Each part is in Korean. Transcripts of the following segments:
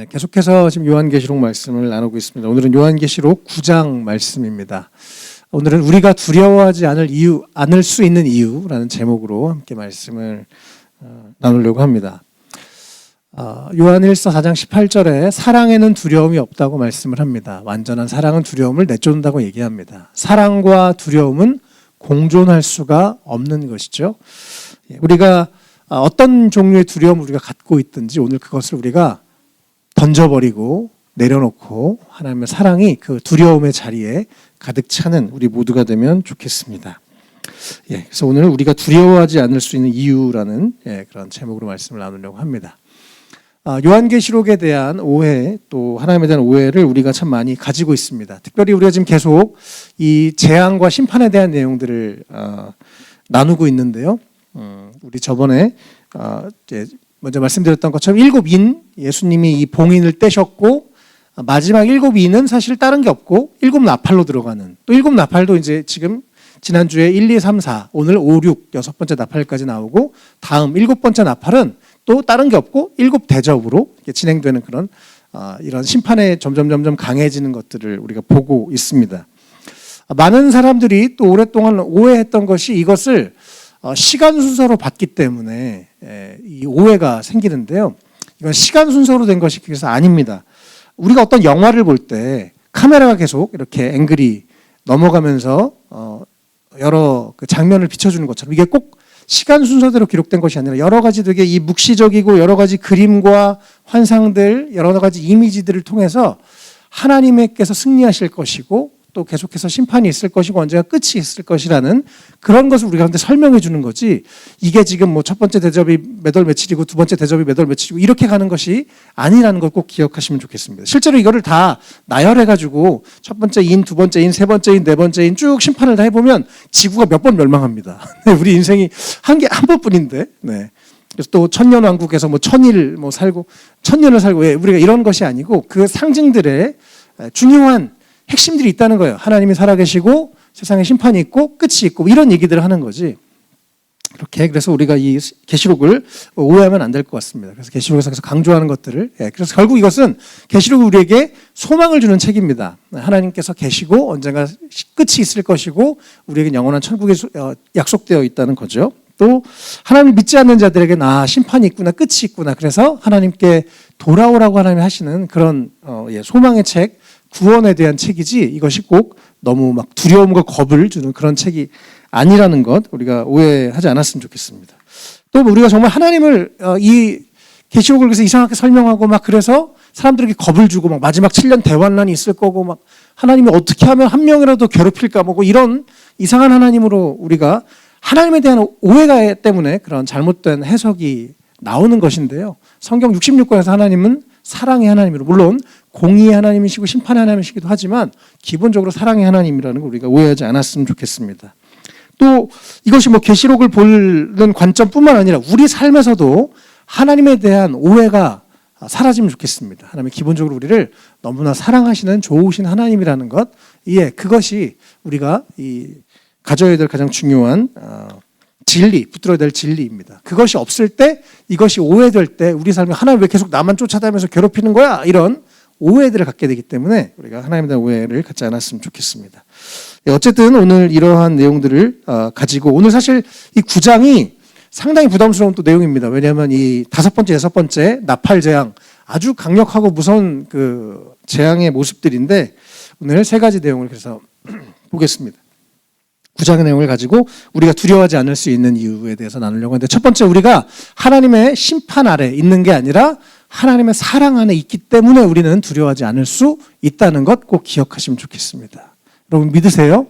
네, 계속해서 지금 요한계시록 말씀을 나누고 있습니다. 오늘은 요한계시록 9장 말씀입니다. 오늘은 우리가 두려워하지 않을 수 있는 이유라는 제목으로 함께 말씀을 나누려고 합니다. 요한일서 4장 18절에 사랑에는 두려움이 없다고 말씀을 합니다. 완전한 사랑은 두려움을 내쫓는다고 얘기합니다. 사랑과 두려움은 공존할 수가 없는 것이죠. 우리가 어떤 종류의 두려움을 우리가 갖고 있든지 오늘 그것을 우리가 던져버리고 내려놓고 하나님의 사랑이 그 두려움의 자리에 가득 차는 우리 모두가 되면 좋겠습니다. 그래서 오늘 우리가 두려워하지 않을 수 있는 이유라는 그런 제목으로 말씀을 나누려고 합니다. 요한계시록에 대한 오해, 또 하나님에 대한 오해를 우리가 참 많이 가지고 있습니다. 특별히 우리가 지금 계속 이 재앙과 심판에 대한 내용들을 나누고 있는데요. 우리 저번에 먼저 말씀드렸던 것처럼 7인, 예수님이 이 봉인을 떼셨고 마지막 7인은 사실 다른 게 없고 7나팔로 들어가는, 또 7나팔도 이제 지금 지난주에 1, 2, 3, 4, 오늘 5, 6, 6번째 나팔까지 나오고 다음 7번째 나팔은 또 다른 게 없고 7대접으로 진행되는 그런 이런 심판에 점점 강해지는 것들을 우리가 보고 있습니다. 많은 사람들이 또 오랫동안 오해했던 것이 이것을 시간 순서로 봤기 때문에 이 오해가 생기는데요. 이건 시간 순서로 된 것이 그래서 아닙니다. 우리가 어떤 영화를 볼 때 카메라가 계속 이렇게 앵글이 넘어가면서 여러 그 장면을 비춰주는 것처럼 이게 꼭 시간 순서대로 기록된 것이 아니라 여러 가지 되게 이 묵시적이고 여러 가지 그림과 환상들, 여러 가지 이미지들을 통해서 하나님께서 승리하실 것이고 또 계속해서 심판이 있을 것이고 언제가 끝이 있을 것이라는 그런 것을 우리가 한테 설명해 주는 거지, 이게 지금 뭐 첫 번째 대접이 몇 월 며칠이고 두 번째 대접이 몇 월 며칠이고 이렇게 가는 것이 아니라는 걸 꼭 기억하시면 좋겠습니다. 실제로 이거를 다 나열해 가지고 첫 번째 인, 두 번째 인, 세 번째 인, 네 번째 인 쭉 심판을 다 해보면 지구가 몇 번 멸망합니다. 우리 인생이 한 번뿐인데. 그래서 또 천년왕국에서 뭐 천일 뭐 살고 천년을 살고, 우리가 이런 것이 아니고 그 상징들의 중요한 핵심들이 있다는 거예요. 하나님이 살아계시고 세상에 심판이 있고 끝이 있고 이런 얘기들을 하는 거지. 그래서 우리가 이 계시록을 오해하면 안 될 것 같습니다. 그래서 계시록에서 강조하는 것들을, 그래서 결국 이것은 계시록이 우리에게 소망을 주는 책입니다. 하나님께서 계시고 언젠가 끝이 있을 것이고 우리에게 영원한 천국이 약속되어 있다는 거죠. 또 하나님을 믿지 않는 자들에게 심판이 있구나, 끝이 있구나. 그래서 하나님께 돌아오라고 하나님이 하시는 그런 소망의 책, 구원에 대한 책이지 이것이 꼭 너무 막 두려움과 겁을 주는 그런 책이 아니라는 것 우리가 오해하지 않았으면 좋겠습니다. 또 우리가 정말 하나님을 이 계시록을 그래서 이상하게 설명하고 막 그래서 사람들에게 겁을 주고 막 마지막 7년 대환란이 있을 거고 막 하나님이 어떻게 하면 한 명이라도 괴롭힐까 뭐 이런 이상한 하나님으로 우리가 하나님에 대한 오해가 때문에 그런 잘못된 해석이 나오는 것인데요. 성경 66권에서 하나님은 사랑의 하나님으로, 물론 공의의 하나님이시고 심판의 하나님이시기도 하지만 기본적으로 사랑의 하나님이라는 걸 우리가 오해하지 않았으면 좋겠습니다. 또 이것이 뭐 계시록을 보는 관점뿐만 아니라 우리 삶에서도 하나님에 대한 오해가 사라지면 좋겠습니다. 하나님이 기본적으로 우리를 너무나 사랑하시는 좋으신 하나님이라는 것, 그것이 우리가 가져야 될 가장 중요한 진리, 붙들어야 될 진리입니다. 그것이 없을 때, 이것이 오해될 때 우리 삶에 하나님 왜 계속 나만 쫓아다니면서 괴롭히는 거야? 이런 오해들을 갖게 되기 때문에 우리가 하나님에 대한 오해를 갖지 않았으면 좋겠습니다. 어쨌든 오늘 이러한 내용들을 가지고, 오늘 사실 이 9장이 상당히 부담스러운 또 내용입니다. 왜냐하면 이 5번째, 6번째 나팔 재앙, 아주 강력하고 무서운 그 재앙의 모습들인데 오늘 3가지 내용을 그래서 보겠습니다. 9장의 내용을 가지고 우리가 두려워하지 않을 수 있는 이유에 대해서 나누려고 하는데, 첫 번째, 우리가 하나님의 심판 아래 있는 게 아니라 하나님의 사랑 안에 있기 때문에 우리는 두려워하지 않을 수 있다는 것 꼭 기억하시면 좋겠습니다. 여러분 믿으세요?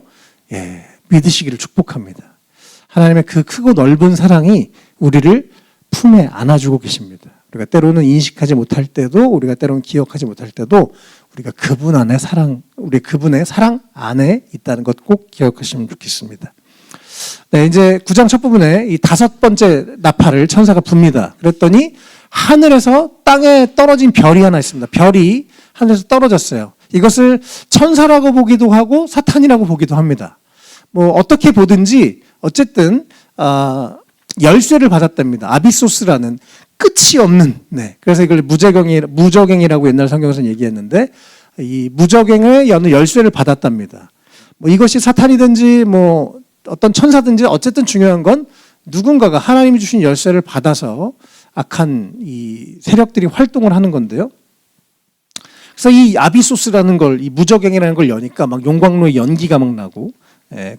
믿으시기를 축복합니다. 하나님의 그 크고 넓은 사랑이 우리를 품에 안아주고 계십니다. 우리가 때로는 인식하지 못할 때도, 우리가 때로는 기억하지 못할 때도 우리가 그분 안에 우리 그분의 사랑 안에 있다는 것 꼭 기억하시면 좋겠습니다. 이제 9장 첫 부분에 이 5번째 나팔을 천사가 붑니다. 그랬더니 하늘에서 땅에 떨어진 별이 하나 있습니다. 별이 하늘에서 떨어졌어요. 이것을 천사라고 보기도 하고 사탄이라고 보기도 합니다. 뭐 어떻게 보든지 어쨌든 열쇠를 받았답니다. 아비소스라는 끝이 없는. 네. 그래서 이걸 무저갱이라고 옛날 성경에서는 얘기했는데 이 무저갱의 어느 열쇠를 받았답니다. 뭐 이것이 사탄이든지 뭐 어떤 천사든지 어쨌든 중요한 건 누군가가 하나님이 주신 열쇠를 받아서 악한 이 세력들이 활동을 하는 건데요. 그래서 이 아비소스라는 걸, 이 무저갱이라는 걸 여니까 막 용광로에 연기가 막 나고,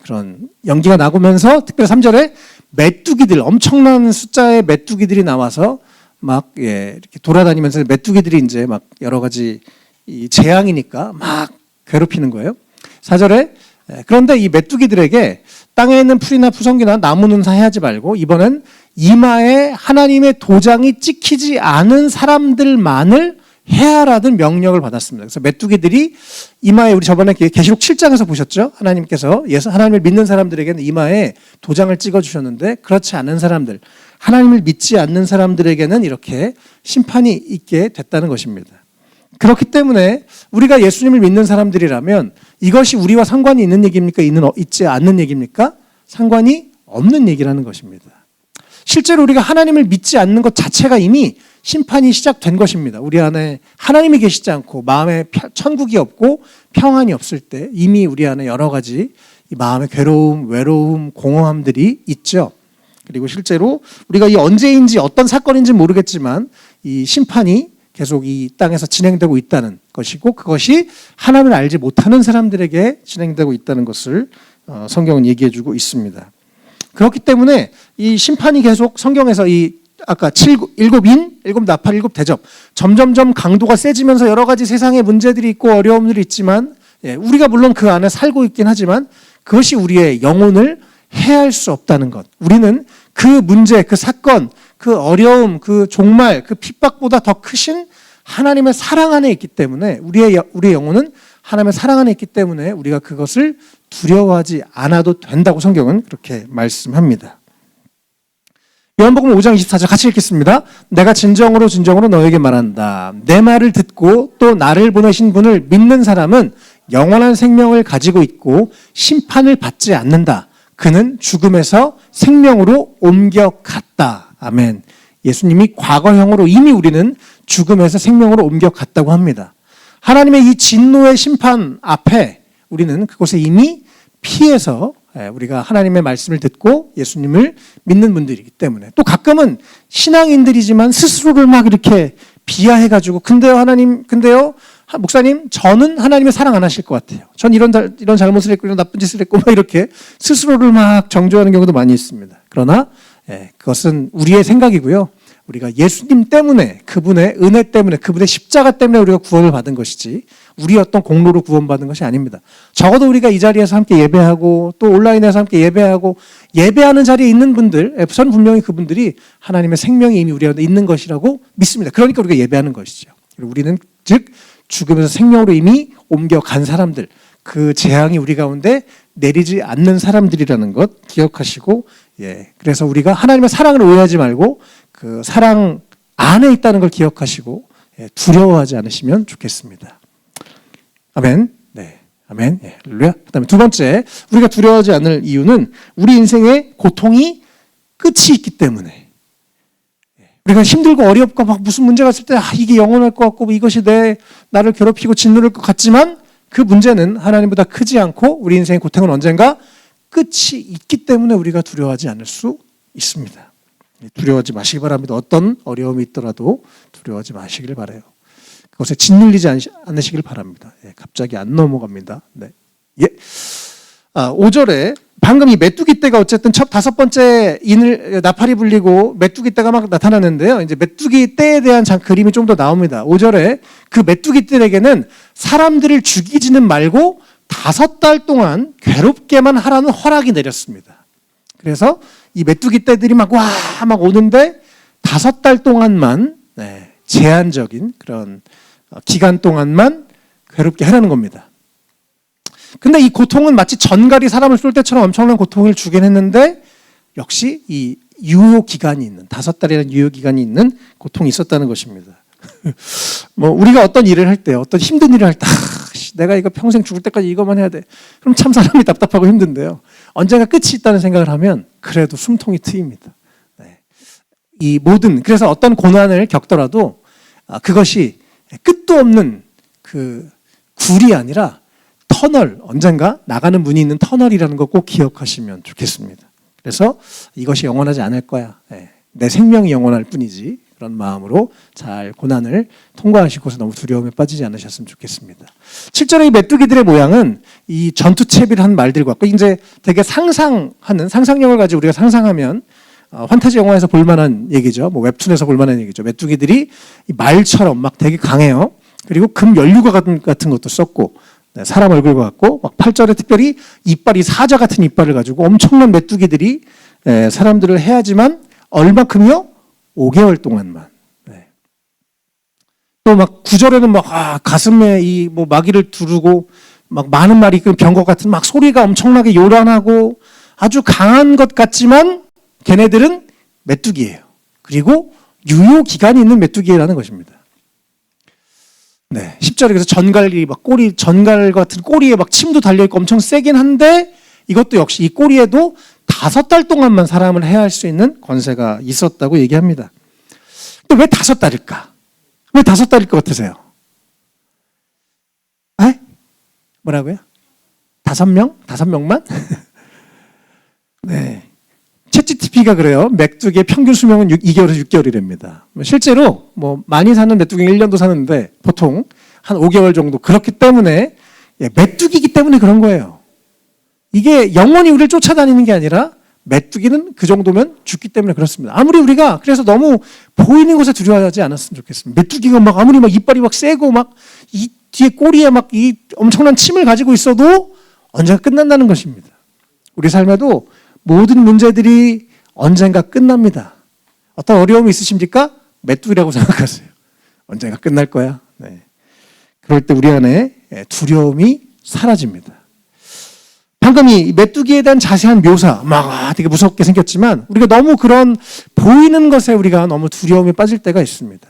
그런 연기가 나고면서 특별히 3절에 메뚜기들, 엄청난 숫자의 메뚜기들이 나와서 막 이렇게 돌아다니면서 메뚜기들이 이제 막 여러 가지 이 재앙이니까 막 괴롭히는 거예요. 4절에 그런데 이 메뚜기들에게 땅에 있는 풀이나 푸성기나 나무는 사해하지 말고 이번엔 이마에 하나님의 도장이 찍히지 않은 사람들만을 해하라는 명령을 받았습니다. 그래서 메뚜기들이 이마에, 우리 저번에 계시록 7장에서 보셨죠? 하나님께서 하나님을 믿는 사람들에게는 이마에 도장을 찍어주셨는데 그렇지 않은 사람들, 하나님을 믿지 않는 사람들에게는 이렇게 심판이 있게 됐다는 것입니다. 그렇기 때문에 우리가 예수님을 믿는 사람들이라면 이것이 우리와 상관이 있는 얘기입니까? 있지 않는 얘기입니까? 상관이 없는 얘기라는 것입니다. 실제로 우리가 하나님을 믿지 않는 것 자체가 이미 심판이 시작된 것입니다. 우리 안에 하나님이 계시지 않고 마음에 천국이 없고 평안이 없을 때 이미 우리 안에 여러 가지 이 마음의 괴로움, 외로움, 공허함들이 있죠. 그리고 실제로 우리가 이 언제인지 어떤 사건인지 모르겠지만 이 심판이 계속 이 땅에서 진행되고 있다는 것이고 그것이 하나님을 알지 못하는 사람들에게 진행되고 있다는 것을 성경은 얘기해주고 있습니다. 그렇기 때문에 이 심판이 계속 성경에서 이 아까 일곱 나팔, 일곱 대접 점점점 강도가 세지면서 여러 가지 세상의 문제들이 있고 어려움들이 있지만 우리가 물론 그 안에 살고 있긴 하지만 그것이 우리의 영혼을 해할 수 없다는 것. 우리는 그 문제, 그 사건, 그 어려움, 그 종말, 그 핍박보다 더 크신 하나님의 사랑 안에 있기 때문에 우리의 영혼은 하나님의 사랑 안에 있기 때문에 우리가 그것을 두려워하지 않아도 된다고 성경은 그렇게 말씀합니다. 요한복음 5장 24절 같이 읽겠습니다. 내가 진정으로 너에게 말한다. 내 말을 듣고 또 나를 보내신 분을 믿는 사람은 영원한 생명을 가지고 있고 심판을 받지 않는다. 그는 죽음에서 생명으로 옮겨갔다. 아멘. 예수님이 과거형으로 이미 우리는 죽음에서 생명으로 옮겨갔다고 합니다. 하나님의 이 진노의 심판 앞에 우리는 그곳에 이미 피해서 우리가 하나님의 말씀을 듣고 예수님을 믿는 분들이기 때문에 또 가끔은 신앙인들이지만 스스로를 막 이렇게 비하해가지고 근데요 목사님 저는 하나님의 사랑 안 하실 것 같아요. 전 이런 잘못을 했고 이런 나쁜 짓을 했고 막 이렇게 스스로를 막 정죄하는 경우도 많이 있습니다. 그러나 그것은 우리의 생각이고요. 우리가 예수님 때문에 그분의 은혜 때문에 그분의 십자가 때문에 우리가 구원을 받은 것이지 우리 어떤 공로로 구원받은 것이 아닙니다. 적어도 우리가 이 자리에서 함께 예배하고 또 온라인에서 함께 예배하고 예배하는 자리에 있는 분들, 저는 분명히 그분들이 하나님의 생명이 이미 우리 안에 있는 것이라고 믿습니다. 그러니까 우리가 예배하는 것이죠. 우리는 즉 죽음에서 생명으로 이미 옮겨간 사람들, 그 재앙이 우리 가운데 내리지 않는 사람들이라는 것 기억하시고 그래서 우리가 하나님의 사랑을 오해하지 말고 그 사랑 안에 있다는 걸 기억하시고 두려워하지 않으시면 좋겠습니다. 아멘. 네, 아멘. 할렐루야. 그다음에 두 번째, 우리가 두려워하지 않을 이유는 우리 인생의 고통이 끝이 있기 때문에. 우리가 힘들고 어렵고 막 무슨 문제가 있을 때 이게 영원할 것 같고 이것이 나를 괴롭히고 짓누를 것 같지만 그 문제는 하나님보다 크지 않고 우리 인생의 고통은 언젠가 끝이 있기 때문에 우리가 두려워하지 않을 수 있습니다. 두려워하지 마시기 바랍니다. 어떤 어려움이 있더라도 두려워하지 마시길 바라요. 그것에 짓눌리지 않으시길 바랍니다. 갑자기 안 넘어갑니다. 네. 5절에 방금 이 메뚜기 떼가 어쨌든 첫 다섯 번째 나팔이 불리고 메뚜기 떼가 막 나타나는데요. 이제 메뚜기 떼에 대한 그림이 좀 더 나옵니다. 5절에 그 메뚜기 떼에게는 사람들을 죽이지는 말고 5달 동안 괴롭게만 하라는 허락이 내렸습니다. 그래서 이 메뚜기 떼들이 막 오는데 5달 동안만 제한적인 그런 기간 동안만 괴롭게 하라는 겁니다. 근데 이 고통은 마치 전갈이 사람을 쏠 때처럼 엄청난 고통을 주긴 했는데 역시 이 유효기간이 있는 5달이라는 유효기간이 있는 고통이 있었다는 것입니다. 뭐 우리가 어떤 일을 할 때 어떤 힘든 일을 할 때 내가 이거 평생 죽을 때까지 이것만 해야 돼. 그럼 참 사람이 답답하고 힘든데요. 언젠가 끝이 있다는 생각을 하면 그래도 숨통이 트입니다. 이 모든, 그래서 어떤 고난을 겪더라도 그것이 끝도 없는 그 굴이 아니라 터널, 언젠가 나가는 문이 있는 터널이라는 거 꼭 기억하시면 좋겠습니다. 그래서 이것이 영원하지 않을 거야. 내 생명이 영원할 뿐이지. 그런 마음으로 잘 고난을 통과하시고서 너무 두려움에 빠지지 않으셨으면 좋겠습니다. 7절의 이 메뚜기들의 모양은 이 전투채비라는 말들과 같고, 이제 되게 상상력을 가지고 우리가 상상하면 판타지 영화에서 볼만한 얘기죠. 뭐 웹툰에서 볼만한 얘기죠. 메뚜기들이 말처럼 막 되게 강해요. 그리고 금 연료가 같은 것도 썼고, 사람 얼굴과 같고, 막 8절에 특별히 이빨이 사자 같은 이빨을 가지고 엄청난 메뚜기들이 사람들을 해야지만 얼마큼이요? 5개월 동안만. 또 막 9절에는 막 가슴에 이 뭐 마귀를 두르고 막 많은 말이 변 것 같은 막 소리가 엄청나게 요란하고 아주 강한 것 같지만 걔네들은 메뚜기예요. 그리고 유효 기간이 있는 메뚜기라는 것입니다. 10절에 그래서 전갈이 막 전갈 같은 꼬리에 막 침도 달려있고 엄청 세긴 한데 이것도 역시 이 꼬리에도 5달 동안만 사람을 해야 할 수 있는 권세가 있었다고 얘기합니다. 또 왜 5달일까? 왜 5달일 것 같으세요? 뭐라고요? 5명? 5명만? 네. 챗GPT가 그래요. 메뚜기의 평균 수명은 2개월에서 6개월이랍니다. 실제로 뭐 많이 사는 메뚜기는 1년도 사는데 보통 한 5개월 정도. 그렇기 때문에 메뚜기이기 때문에 그런 거예요. 이게 영원히 우리를 쫓아다니는 게 아니라 메뚜기는 그 정도면 죽기 때문에 그렇습니다. 아무리 우리가 그래서 너무 보이는 것에 두려워하지 않았으면 좋겠습니다. 메뚜기가 막 아무리 막 이빨이 막 세고 막 이 뒤에 꼬리에 막 이 엄청난 침을 가지고 있어도 언젠가 끝난다는 것입니다. 우리 삶에도 모든 문제들이 언젠가 끝납니다. 어떤 어려움이 있으십니까? 메뚜기라고 생각하세요. 언젠가 끝날 거야. 그럴 때 우리 안에 두려움이 사라집니다. 방금 이 메뚜기에 대한 자세한 묘사, 막 되게 무섭게 생겼지만 우리가 너무 그런 보이는 것에 우리가 너무 두려움에 빠질 때가 있습니다.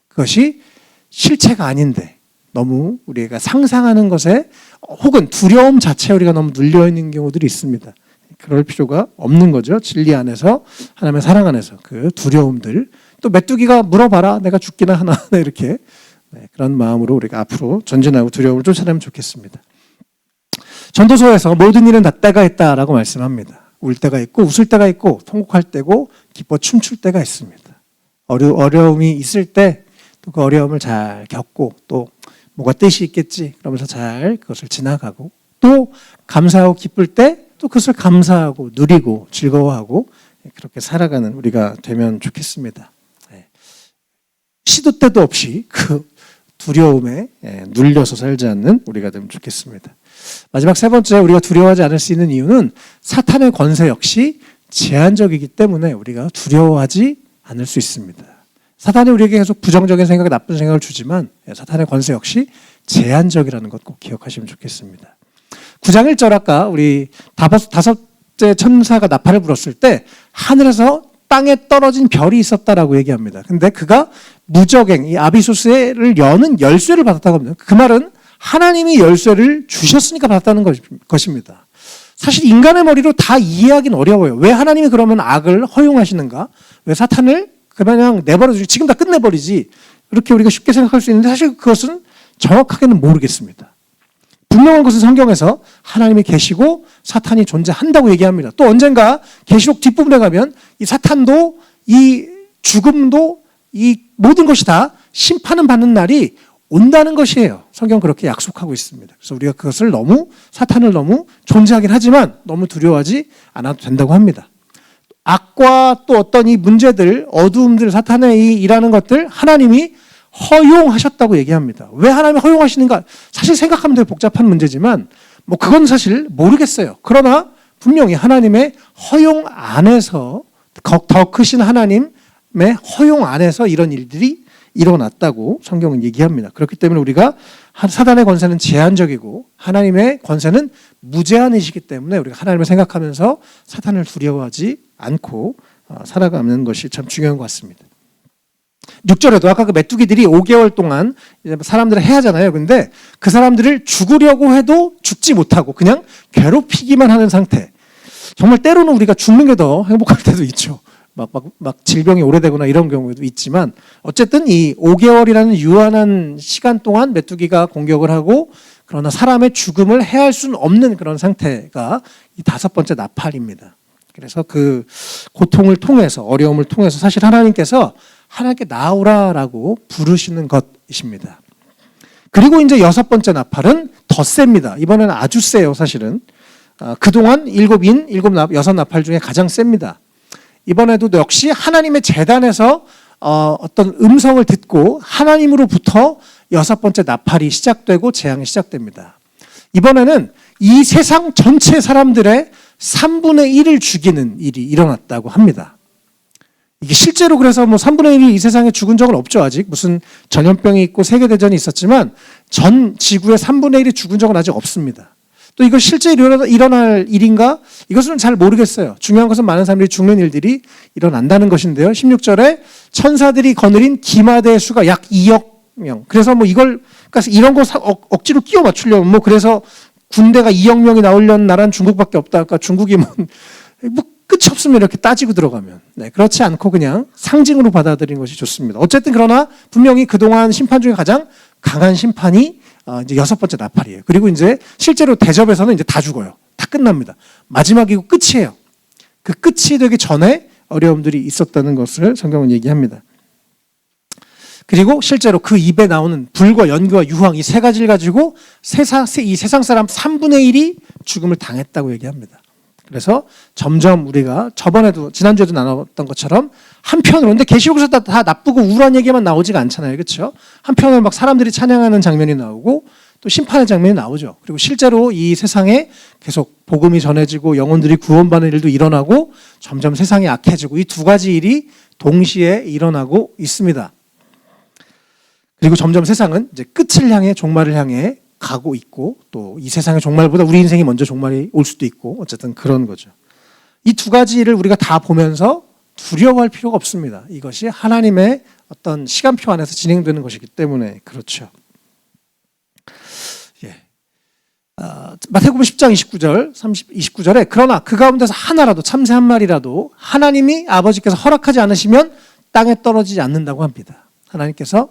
그것이 실체가 아닌데 너무 우리가 상상하는 것에 혹은 두려움 자체에 우리가 너무 눌려있는 경우들이 있습니다. 그럴 필요가 없는 거죠. 진리 안에서, 하나님의 사랑 안에서 그 두려움들. 또 메뚜기가 물어봐라. 내가 죽기나 하나. 이렇게 그런 마음으로 우리가 앞으로 전진하고 두려움을 쫓아내면 좋겠습니다. 전도서에서 모든 일은 다 때가 있다라고 말씀합니다. 울 때가 있고 웃을 때가 있고 통곡할 때고 기뻐 춤출 때가 있습니다. 어려움이 있을 때 또 그 어려움을 잘 겪고 또 뭐가 뜻이 있겠지 그러면서 잘 그것을 지나가고 또 감사하고 기쁠 때 또 그것을 감사하고 누리고 즐거워하고 그렇게 살아가는 우리가 되면 좋겠습니다. 시도 때도 없이 그 두려움에 눌려서 살지 않는 우리가 되면 좋겠습니다. 마지막 세 번째, 우리가 두려워하지 않을 수 있는 이유는 사탄의 권세 역시 제한적이기 때문에 우리가 두려워하지 않을 수 있습니다. 사탄이 우리에게 계속 부정적인 생각, 나쁜 생각을 주지만 사탄의 권세 역시 제한적이라는 것 꼭 기억하시면 좋겠습니다. 9장 1절 아까 우리 다섯째 천사가 나팔을 불었을 때 하늘에서 땅에 떨어진 별이 있었다라고 얘기합니다. 근데 그가 무적행, 이 아비소스를 여는 열쇠를 받았다고 합니다. 그 말은 하나님이 열쇠를 주셨으니까 받았다는 것입니다. 사실 인간의 머리로 다 이해하기는 어려워요. 왜 하나님이 그러면 악을 허용하시는가? 왜 사탄을 그냥 내버려두지? 지금 다 끝내버리지. 이렇게 우리가 쉽게 생각할 수 있는데 사실 그것은 정확하게는 모르겠습니다. 분명한 것은 성경에서 하나님이 계시고 사탄이 존재한다고 얘기합니다. 또 언젠가 계시록 뒷부분에 가면 이 사탄도 이 죽음도 이 모든 것이 다 심판을 받는 날이 온다는 것이에요. 성경은 그렇게 약속하고 있습니다. 그래서 우리가 그것을 사탄을 너무 존재하긴 하지만 너무 두려워하지 않아도 된다고 합니다. 악과 또 어떤 이 문제들, 어두움들, 사탄의 이 일하는 것들 하나님이 허용하셨다고 얘기합니다. 왜 하나님이 허용하시는가? 사실 생각하면 되게 복잡한 문제지만 뭐 그건 사실 모르겠어요. 그러나 분명히 하나님의 허용 안에서 더 크신 하나님의 허용 안에서 이런 일들이 일어났다고 성경은 얘기합니다. 그렇기 때문에 우리가 사단의 권세는 제한적이고 하나님의 권세는 무제한이시기 때문에 우리가 하나님을 생각하면서 사탄을 두려워하지 않고 살아가는 것이 참 중요한 것 같습니다. 6절에도 아까 그 메뚜기들이 5개월 동안 사람들을 해하잖아요. 근데 그 사람들을 죽으려고 해도 죽지 못하고 그냥 괴롭히기만 하는 상태. 정말 때로는 우리가 죽는 게 더 행복할 때도 있죠. 막 질병이 오래되거나 이런 경우도 있지만 어쨌든 이 5개월이라는 유한한 시간 동안 메뚜기가 공격을 하고 그러나 사람의 죽음을 해할 수는 없는 그런 상태가 이 5번째 나팔입니다. 그래서 그 고통을 통해서 어려움을 통해서 사실 하나님께서 하나님께 나오라라고 부르시는 것이십니다. 그리고 이제 6번째 나팔은 더 셉니다. 이번에는 아주 세요, 사실은. 그동안 6 나팔 중에 가장 셉니다. 이번에도 역시 하나님의 제단에서 어떤 음성을 듣고 하나님으로부터 6번째 나팔이 시작되고 재앙이 시작됩니다. 이번에는 이 세상 전체 사람들의 3분의 1을 죽이는 일이 일어났다고 합니다. 이게 실제로 그래서 뭐 3분의 1이 이 세상에 죽은 적은 없죠. 아직 무슨 전염병이 있고 세계대전이 있었지만 전 지구의 3분의 1이 죽은 적은 아직 없습니다. 또 이거 실제 일어날 일인가? 이것은 잘 모르겠어요. 중요한 것은 많은 사람들이 죽는 일들이 일어난다는 것인데요. 16절에 천사들이 거느린 기마대의 수가 약 2억 명. 그래서 뭐 이걸 그러니까 이런 거 억지로 끼워 맞추려면 뭐 그래서 군대가 2억 명이 나오려는 나라는 중국밖에 없다. 그러니까 중국이 뭐 끝이 없으면 이렇게 따지고 들어가면. 네, 그렇지 않고 그냥 상징으로 받아들이는 것이 좋습니다. 어쨌든 그러나 분명히 그동안 심판 중에 가장 강한 심판이 이제 6번째 나팔이에요. 그리고 이제 실제로 대접에서는 이제 다 죽어요. 다 끝납니다. 마지막이고 끝이에요. 그 끝이 되기 전에 어려움들이 있었다는 것을 성경은 얘기합니다. 그리고 실제로 그 입에 나오는 불과 연기와 유황 이 3가지를 가지고 이 세상 사람 3분의 1이 죽음을 당했다고 얘기합니다. 그래서 점점 우리가 저번에도 지난주에도 나눴던 것처럼 한편으로 근데 계시록에서 다 나쁘고 우울한 얘기만 나오지가 않잖아요. 그렇죠? 한편으로 막 사람들이 찬양하는 장면이 나오고 또 심판의 장면이 나오죠. 그리고 실제로 이 세상에 계속 복음이 전해지고 영혼들이 구원받는 일도 일어나고 점점 세상이 악해지고 이 2가지 일이 동시에 일어나고 있습니다. 그리고 점점 세상은 이제 끝을 향해 종말을 향해 가고 있고 또 이 세상의 종말보다 우리 인생이 먼저 종말이 올 수도 있고 어쨌든 그런 거죠. 이 2가지를 우리가 다 보면서 두려워할 필요가 없습니다. 이것이 하나님의 어떤 시간표 안에서 진행되는 것이기 때문에 그렇죠. 예. 마태복음 10장 29절에 그러나 그 가운데서 하나라도 참새 한 마리라도 하나님이 아버지께서 허락하지 않으시면 땅에 떨어지지 않는다고 합니다. 하나님께서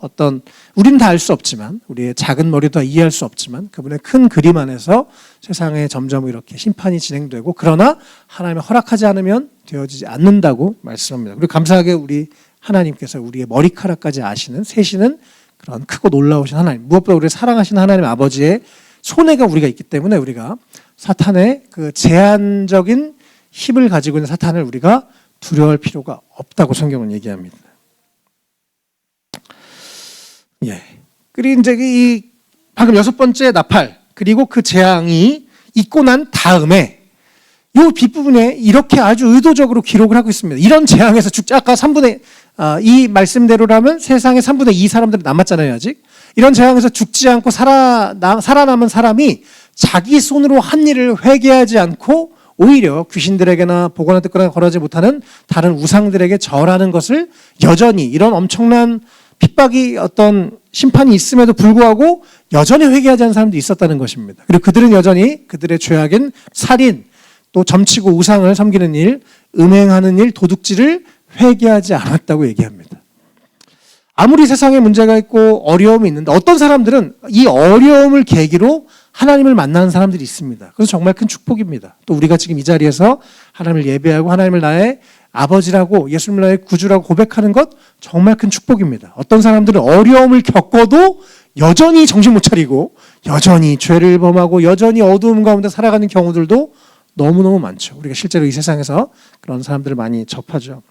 우리는 다 알 수 없지만 우리의 작은 머리도 다 이해할 수 없지만 그분의 큰 그림 안에서 세상에 점점 이렇게 심판이 진행되고 그러나 하나님이 허락하지 않으면 되어지지 않는다고 말씀합니다. 그리고 감사하게 우리 하나님께서 우리의 머리카락까지 아시는 세시는 그런 크고 놀라우신 하나님 무엇보다 우리를 사랑하시는 하나님 아버지의 손해가 우리가 있기 때문에 우리가 사탄의 그 제한적인 힘을 가지고 있는 사탄을 우리가 두려워할 필요가 없다고 성경은 얘기합니다. 예. 그리고 이제 이 방금 6번째 나팔 그리고 그 재앙이 있고 난 다음에 이 뒷부분에 이렇게 아주 의도적으로 기록을 하고 있습니다. 이런 재앙에서 죽지 아까 이 말씀대로라면 세상에 3분의 2 사람들이 남았잖아요. 아직. 이런 재앙에서 죽지 않고 살아남은 사람이 자기 손으로 한 일을 회개하지 않고 오히려 귀신들에게나 보거나 듣거나 거하지 못하는 다른 우상들에게 절하는 것을 여전히 이런 엄청난 핍박이 어떤 심판이 있음에도 불구하고 여전히 회개하지 않은 사람도 있었다는 것입니다. 그리고 그들은 여전히 그들의 죄악인 살인, 또 점치고 우상을 섬기는 일, 음행하는 일, 도둑질을 회개하지 않았다고 얘기합니다. 아무리 세상에 문제가 있고 어려움이 있는데 어떤 사람들은 이 어려움을 계기로 하나님을 만나는 사람들이 있습니다. 그래서 정말 큰 축복입니다. 또 우리가 지금 이 자리에서 하나님을 예배하고 하나님을 나의 아버지라고 예수님을 나의 구주라고 고백하는 것 정말 큰 축복입니다. 어떤 사람들은 어려움을 겪어도 여전히 정신 못 차리고 여전히 죄를 범하고 여전히 어두움 가운데 살아가는 경우들도 너무너무 많죠. 우리가 실제로 이 세상에서 그런 사람들을 많이 접하죠.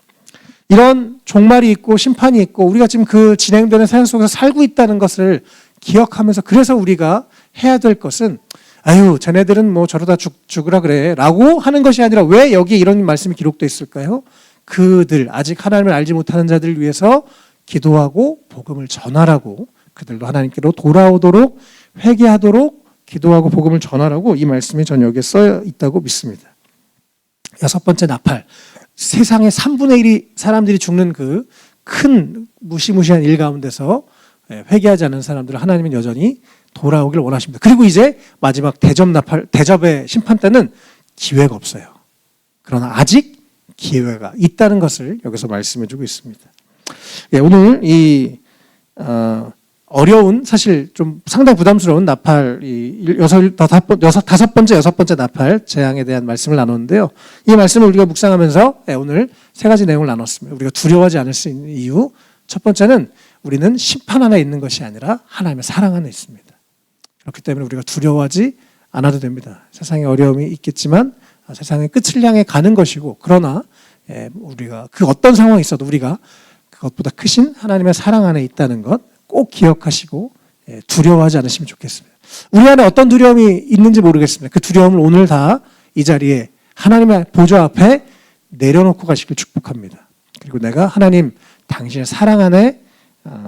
이런 종말이 있고 심판이 있고 우리가 지금 그 진행되는 세상 속에서 살고 있다는 것을 기억하면서 그래서 우리가 해야 될 것은 아유 쟤네들은 뭐 저러다 죽으라 그래 라고 하는 것이 아니라 왜 여기에 이런 말씀이 기록되어 있을까요? 그들 아직 하나님을 알지 못하는 자들을 위해서 기도하고 복음을 전하라고 그들도 하나님께로 돌아오도록 회개하도록 기도하고 복음을 전하라고 이 말씀이 전 여기에 써 있다고 믿습니다. 6번째 나팔 세상의 3분의 1이 사람들이 죽는 그 큰 무시무시한 일 가운데서 회개하지 않는 사람들을 하나님은 여전히 돌아오길 원하십니다. 그리고 이제 마지막 대접의 심판 때는 기회가 없어요. 그러나 아직 기회가 있다는 것을 여기서 말씀해주고 있습니다. 예, 오늘 이 어려운 사실 좀 상당히 부담스러운 나팔 다섯 번째 나팔 재앙에 대한 말씀을 나눴는데요. 이 말씀을 우리가 묵상하면서 오늘 세 가지 내용을 나눴습니다. 우리가 두려워하지 않을 수 있는 이유, 첫 번째는 우리는 심판 안에 있는 것이 아니라 하나님의 사랑 안에 있습니다. 그렇기 때문에 우리가 두려워하지 않아도 됩니다. 세상에 어려움이 있겠지만 세상의 끝을 향해 가는 것이고, 그러나 우리가 그 어떤 상황이 있어도 우리가 그것보다 크신 하나님의 사랑 안에 있다는 것 꼭 기억하시고 두려워하지 않으시면 좋겠습니다. 우리 안에 어떤 두려움이 있는지 모르겠습니다. 그 두려움을 오늘 다 이 자리에 하나님의 보좌 앞에 내려놓고 가시길 축복합니다. 그리고 내가 하나님 당신의 사랑 안에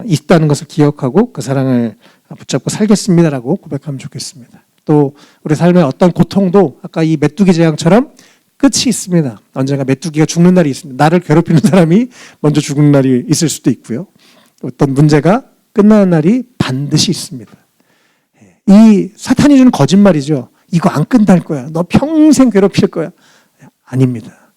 있다는 것을 기억하고 그 사랑을 붙잡고 살겠습니다라고 고백하면 좋겠습니다. 또 우리 삶의 어떤 고통도 아까 이 메뚜기 재앙처럼 끝이 있습니다. 언젠가 메뚜기가 죽는 날이 있습니다. 나를 괴롭히는 사람이 먼저 죽는 날이 있을 수도 있고요. 어떤 문제가 끝나는 날이 반드시 있습니다. 이 사탄이 주는 거짓말이죠. 이거 안 끝날 거야. 너 평생 괴롭힐 거야. 아닙니다.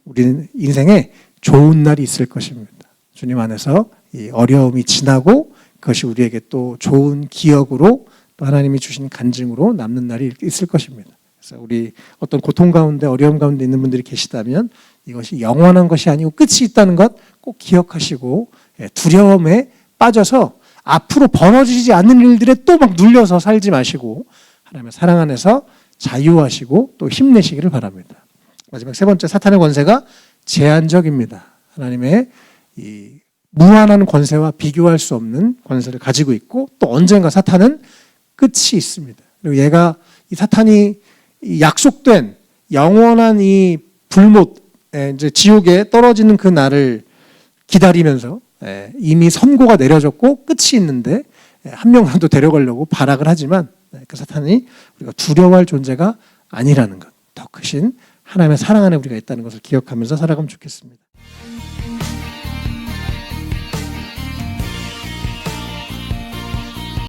우리는 인생에 좋은 날이 있을 것입니다. 주님 안에서 이 어려움이 지나고 그것이 우리에게 또 좋은 기억으로 또 하나님이 주신 간증으로 남는 날이 있을 것입니다. 그래서 우리 어떤 고통 가운데 어려움 가운데 있는 분들이 계시다면 이것이 영원한 것이 아니고 끝이 있다는 것 꼭 기억하시고 두려움에 빠져서 앞으로 벌어지지 않는 일들에 또 막 눌려서 살지 마시고 하나님의 사랑 안에서 자유하시고 또 힘내시기를 바랍니다. 마지막 세 번째, 사탄의 권세가 제한적입니다. 하나님의 이 무한한 권세와 비교할 수 없는 권세를 가지고 있고 또 언젠가 사탄은 끝이 있습니다. 그리고 이 사탄이 약속된 영원한 이 불못, 이제 지옥에 떨어지는 그 날을 기다리면서 이미 선고가 내려졌고 끝이 있는데 한 명이라도 데려가려고 발악을 하지만 그 사탄이 우리가 두려워할 존재가 아니라는 것, 더 크신 하나님의 사랑 안에 우리가 있다는 것을 기억하면서 살아가면 좋겠습니다.